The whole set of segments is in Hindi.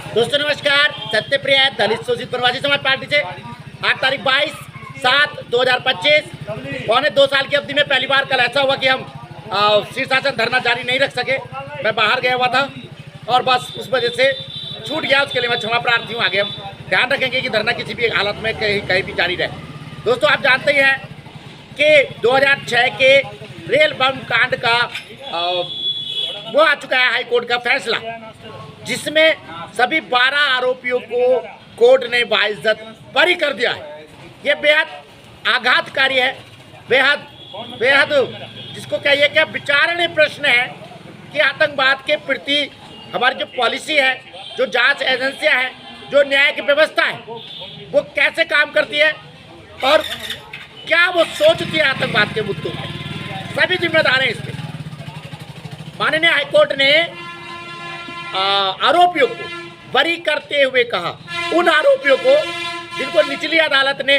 दोस्तों नमस्कार। सत्यप्रिय दलित शोषित प्रवासी समाज पार्टी से आज तारीख 22/7/2025 पौने 2 साल की अवधि में पहली बार कल ऐसा हुआ कि हम शीर्षासन धरना जारी नहीं रख सके। मैं बाहर गया हुआ था और बस उस वजह से छूट गया। उसके लिए मैं क्षमा प्रार्थी हूँ। आगे हम ध्यान रखेंगे कि धरना किसी भी हालत में कहीं भी जारी रहे। दोस्तों आप जानते ही हैं कि 2006 के रेल बम कांड का वो आ चुका है हाई कोर्ट का फैसला, जिसमें सभी 12 आरोपियों को कोर्ट ने बाइज्जत बरी कर दिया है। ये बेहद आघातकारी है, बेहद जिसको कहिए क्या विचारणीय प्रश्न है कि आतंकवाद के प्रति हमारी जो पॉलिसी है, जो जांच एजेंसियां हैं, जो न्याय की व्यवस्था है, वो कैसे काम करती है और क्या वो सोचती है आतंकवाद के मुद्दों पर। सभी जिम्मेदार हैं इसमें। माननीय हाईकोर्ट ने आरोपियों को बरी करते हुए कहा, उन आरोपियों को जिनको निचली अदालत ने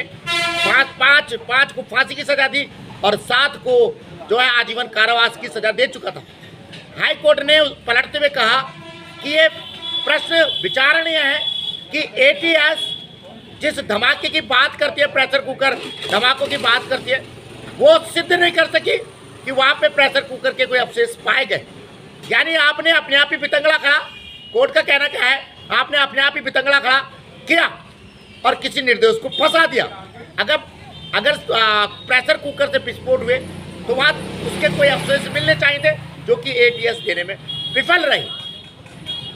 पाँच को फांसी की सजा दी और 7 को जो है आजीवन कारावास की सजा दे चुका था। हाई कोर्ट ने पलटते हुए कहा कि ये प्रश्न विचारणीय है कि ATS जिस धमाके की बात करती है, प्रेशर कुकर धमाकों की बात करती है, वो सिद्ध नहीं कर सकी कि वहाँ पे प्रेशर कुकर के कोई अवशेष पाए गए। यानी आपने अपने आप ही बितंगड़ा खड़ा, कोर्ट का कहना क्या है, आपने अपने आप ही बितंगड़ा खड़ा किया और किसी निर्दोष को फंसा दिया। अगर प्रेशर कुकर से विस्फोट हुए तो वहाँ उसके कोई अवशेष मिलने चाहिए थे, जो कि ATS देने में विफल रही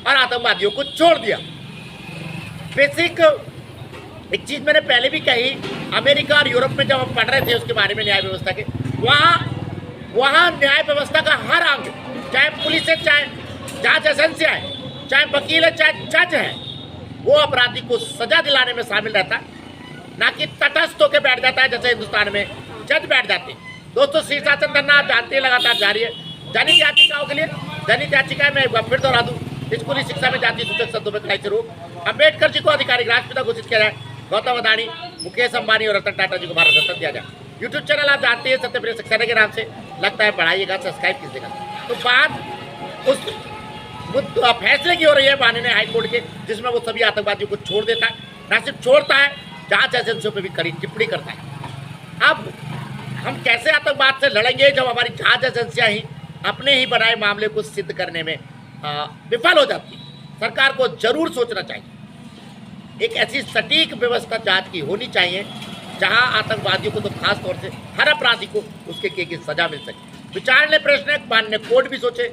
और आतंकवादियों को छोड़ दिया। बेसिक एक चीज़ मैंने पहले भी कही, अमेरिका और यूरोप में जब हम पढ़ रहे थे उसके बारे में न्याय व्यवस्था के, वहाँ न्याय व्यवस्था का हर अंग, चाहे पुलिस है, चाहे जांच एजेंसियां है, चाहे वकील है, चाहे जज है, वो अपराधी को सजा दिलाने में शामिल रहता है, ना कि तटस्थ होकर बैठ जाता है जैसे हिंदुस्तान में जज बैठ जाते हैं। दोस्तों शीर्षासन धरना आप जानते हैं लगातार जारी है। जनहित याचिकाओं के लिए जनहित याचिका मैं एक बार फिर दोहरा दूँ, स्कूली शिक्षा में जाति सूचक शब्दों में कड़ाई से रोक, अम्बेडकर जी को आधिकारिक राष्ट्रपिता घोषित किया जाए, गौतम अदानी, मुकेश अंबानी और रतन टाटा जी को भारत रत्न दिया जाए। यूट्यूब चैनल आप जानते हैं सत्यप्रिय सक्सेना के नाम से, लगता है बढ़ाइएगा, सब्सक्राइब कीजिएगा। तो बात उस फैसले की हो रही है माननीय हाईकोर्ट के, जिसमें वो सभी आतंकवादियों को छोड़ देता है, न सिर्फ छोड़ता है, जांच एजेंसियों पर भी कड़ी टिप्पणी करता है। अब हम कैसे आतंकवाद से लड़ेंगे जब हमारी जांच एजेंसियां ही अपने ही बनाए मामले को सिद्ध करने में विफल हो जाती है। सरकार को जरूर सोचना चाहिए, एक ऐसी सटीक व्यवस्था जांच की होनी चाहिए जहां आतंकवादियों को तो खास तौर से हर अपराधी को उसके की सजा मिल सके। विचारणीय प्रश्न है, माननीय कोर्ट भी सोचे।